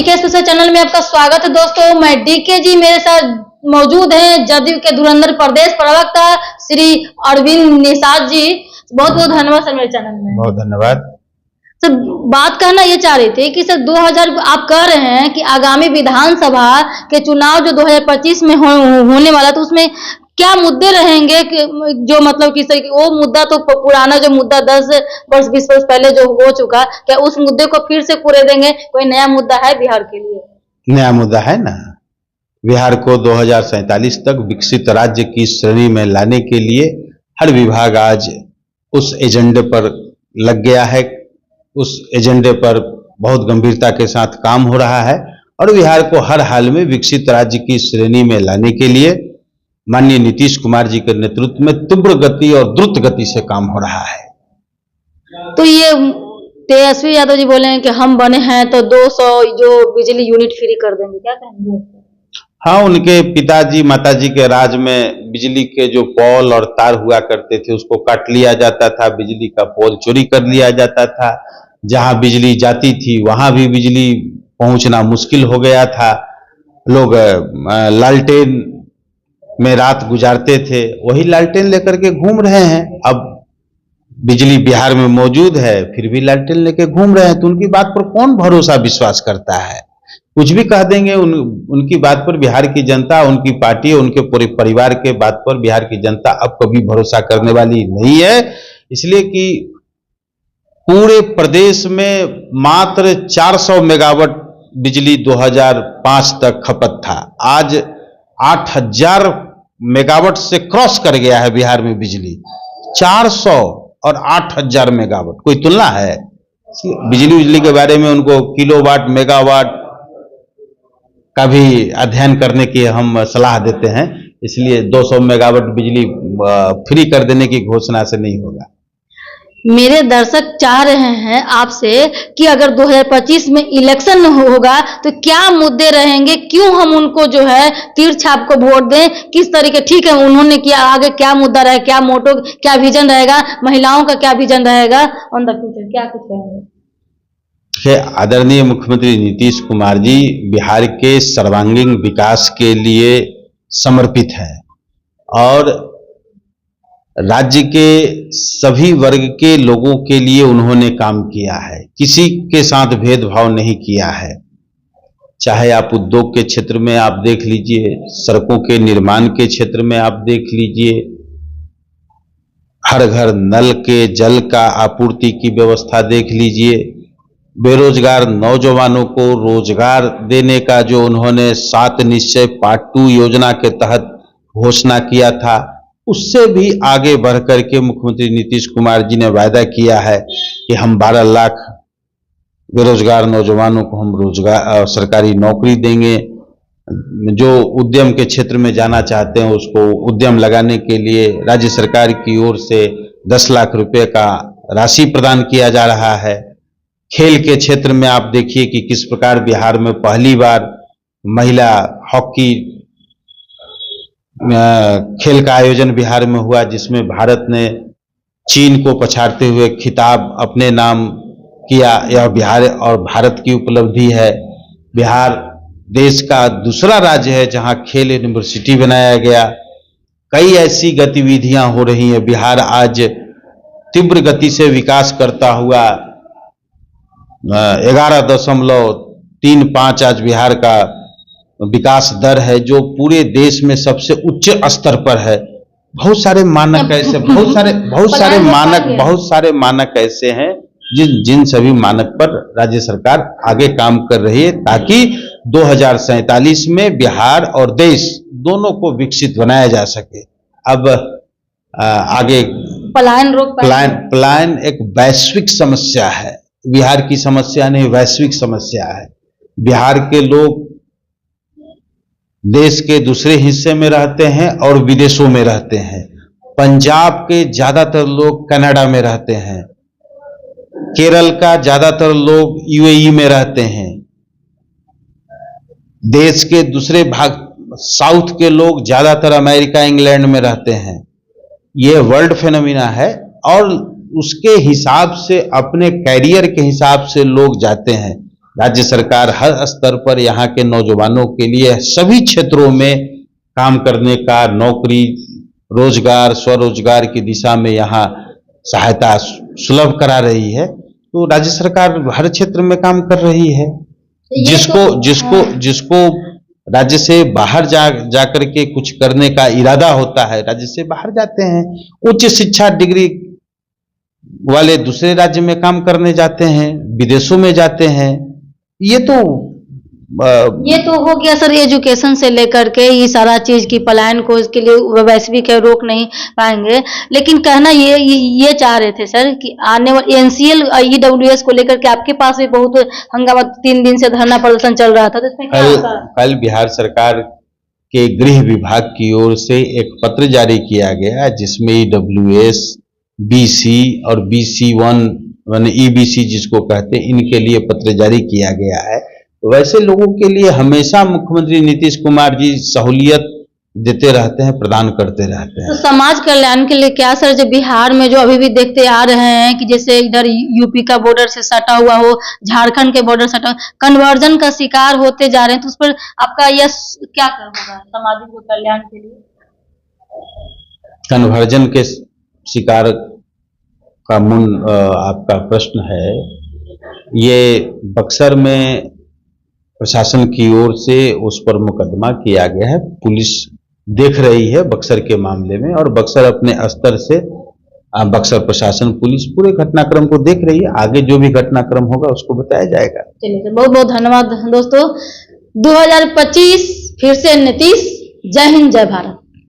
DK special channel में आपका स्वागत है दोस्तों। मैं डीके जी, मेरे साथ मौजूद हैं जदयू के धुरंधर प्रदेश प्रवक्ता श्री अरविंद निषाद जी। बहुत बहुत धन्यवाद सर, मेरे चैनल में बहुत धन्यवाद। सर, बात करना ये चाह रहे थे कि सर 2000 आप कह रहे हैं कि आगामी विधानसभा के चुनाव जो 2025 में होने वाला, तो उसमें क्या मुद्दे रहेंगे कि जो मतलब कि सर वो मुद्दा तो पुराना जो मुद्दा 10 वर्ष 20 वर्ष पहले जो हो चुका, क्या उस मुद्दे को फिर से पूरे देंगे? कोई नया मुद्दा है बिहार के लिए? नया मुद्दा है ना, बिहार को 2047 तक विकसित राज्य की श्रेणी में लाने के लिए हर विभाग आज उस एजेंडे पर लग गया है। उस एजेंडे पर बहुत गंभीरता के साथ काम हो रहा है और बिहार को हर हाल में विकसित राज्य की श्रेणी में लाने के लिए माननीय नीतीश कुमार जी के नेतृत्व में तीव्र गति और द्रुत गति से काम हो रहा है। तो ये तेजस्वी यादव जी बोले हैं कि हम बने हैं तो 200 जो बिजली यूनिट फ्री कर देंगे, क्या कहेंगे? हाँ, उनके पिताजी माताजी के राज में बिजली के जो पोल और तार हुआ करते थे उसको काट लिया जाता था, बिजली का पोल चोरी कर लिया जाता था, जहां बिजली जाती थी वहां भी बिजली पहुंचना मुश्किल हो गया था। लोग लालटेन में रात गुजारते थे, वही लालटेन लेकर के घूम रहे हैं। अब बिजली बिहार में मौजूद है फिर भी लालटेन लेकर घूम रहे हैं, तो उनकी बात पर कौन भरोसा विश्वास करता है? कुछ भी कह देंगे। उनकी बात पर बिहार की जनता, उनकी पार्टी, उनके पूरे परिवार के बात पर बिहार की जनता अब कभी भरोसा करने वाली नहीं है। इसलिए कि पूरे प्रदेश में मात्र 400 मेगावाट बिजली 2005 तक खपत था, आज 8000 मेगावाट से क्रॉस कर गया है बिहार में बिजली। 400 और 8000 मेगावाट, कोई तुलना है? बिजली के बारे में उनको किलोवाट मेगावाट का भी अध्ययन करने की हम सलाह देते हैं। इसलिए 200 मेगावाट बिजली फ्री कर देने की घोषणा से नहीं होगा। मेरे दर्शक चाह रहे हैं आपसे कि अगर 2025 में इलेक्शन होगा तो क्या मुद्दे रहेंगे, क्यों हम उनको जो है तीर छाप को वोट दें, किस तरीके? ठीक है, उन्होंने किया, आगे क्या मुद्दा रहेगा, क्या मोटो, क्या विजन रहेगा, महिलाओं का क्या विजन रहेगा ऑन द फ्यूचर, क्या कुछ कहेंगे? आदरणीय मुख्यमंत्री नीतीश कुमार जी बिहार के सर्वांगीण विकास के लिए समर्पित हैं और राज्य के सभी वर्ग के लोगों के लिए उन्होंने काम किया है, किसी के साथ भेदभाव नहीं किया है। चाहे आप उद्योग के क्षेत्र में आप देख लीजिए, सड़कों के निर्माण के क्षेत्र में आप देख लीजिए, हर घर नल के जल का आपूर्ति की व्यवस्था देख लीजिए, बेरोजगार नौजवानों को रोजगार देने का जो उन्होंने 7 निश्चय पार्ट 2 योजना के तहत घोषणा किया था, उससे भी आगे बढ़ करके मुख्यमंत्री नीतीश कुमार जी ने वायदा किया है कि हम 12 लाख बेरोजगार नौजवानों को हम रोजगार सरकारी नौकरी देंगे। जो उद्यम के क्षेत्र में जाना चाहते हैं उसको उद्यम लगाने के लिए राज्य सरकार की ओर से 10 लाख रुपए का राशि प्रदान किया जा रहा है। खेल के क्षेत्र में आप देखिए कि किस प्रकार बिहार में पहली बार महिला हॉकी खेल का आयोजन बिहार में हुआ, जिसमें भारत ने चीन को पछाड़ते हुए खिताब अपने नाम किया। यह बिहार और भारत की उपलब्धि है। बिहार देश का दूसरा राज्य है जहां खेल यूनिवर्सिटी बनाया गया। कई ऐसी गतिविधियां हो रही हैं। बिहार आज तीव्र गति से विकास करता हुआ 11.35 आज बिहार का विकास दर है, जो पूरे देश में सबसे उच्च स्तर पर है। बहुत सारे मानक ऐसे बहुत सारे मानक ऐसे हैं जिन सभी मानक पर राज्य सरकार आगे काम कर रही है, ताकि 2047 में बिहार और देश दोनों को विकसित बनाया जा सके। अब आगे पलायन एक वैश्विक समस्या है, बिहार की समस्या नहीं, वैश्विक समस्या है। बिहार के लोग देश के दूसरे हिस्से में रहते हैं और विदेशों में रहते हैं। पंजाब के ज्यादातर लोग कनाडा में रहते हैं, केरल का ज्यादातर लोग यूएई में रहते हैं, देश के दूसरे भाग साउथ के लोग ज्यादातर अमेरिका इंग्लैंड में रहते हैं। यह वर्ल्ड फेनोमिना है और उसके हिसाब से अपने कैरियर के हिसाब से लोग जाते हैं। राज्य सरकार हर स्तर पर यहाँ के नौजवानों के लिए सभी क्षेत्रों में काम करने का, नौकरी, रोजगार, स्वरोजगार की दिशा में यहाँ सहायता सुलभ करा रही है। तो राज्य सरकार हर क्षेत्र में काम कर रही है। जिसको राज्य से बाहर जा करके कुछ करने का इरादा होता है, राज्य से बाहर जाते हैं, उच्च शिक्षा डिग्री वाले दूसरे राज्य में काम करने जाते हैं, विदेशों में जाते हैं। ये तो हो गया सर, एजुकेशन से लेकर के ये सारा चीज की पलायन को इसके लिए वैश्विक है रोक नहीं पाएंगे। लेकिन कहना ये चाह रहे थे सर कि आने वाले NCL EWS को लेकर के आपके पास भी बहुत हंगामा 3 दिन से धरना प्रदर्शन चल रहा था, तो इसमें क्या होगा? कल बिहार सरकार के गृह विभाग की ओर से एक पत्र जारी किया गया जिसमें EWS, BC और BC1 यानी EBC जिसको कहते हैं, इनके लिए पत्र जारी किया गया है। वैसे लोगों के लिए हमेशा मुख्यमंत्री नीतीश कुमार जी सहूलियत देते रहते हैं, प्रदान करते रहते हैं। तो समाज कल्याण के लिए क्या सर, जो बिहार में जो अभी भी देखते आ रहे हैं कि जैसे इधर यूपी का बॉर्डर से सटा हुआ हो, झारखंड के बॉर्डर सटा, कन्वर्जन का शिकार होते जा रहे हैं, तो उस पर आपका यह क्या होगा सामाजिक कल्याण के लिए? कन्वर्जन के शिकार का आपका प्रश्न है, ये बक्सर में प्रशासन की ओर से उस पर मुकदमा किया गया है। पुलिस देख रही है बक्सर के मामले में, और बक्सर अपने स्तर से बक्सर प्रशासन, पुलिस पूरे घटनाक्रम को देख रही है। आगे जो भी घटनाक्रम होगा उसको बताया जाएगा। चलिए, बहुत बहुत धन्यवाद दोस्तों। 2025 फिर से नीतीश। जय हिंद, जय भारत।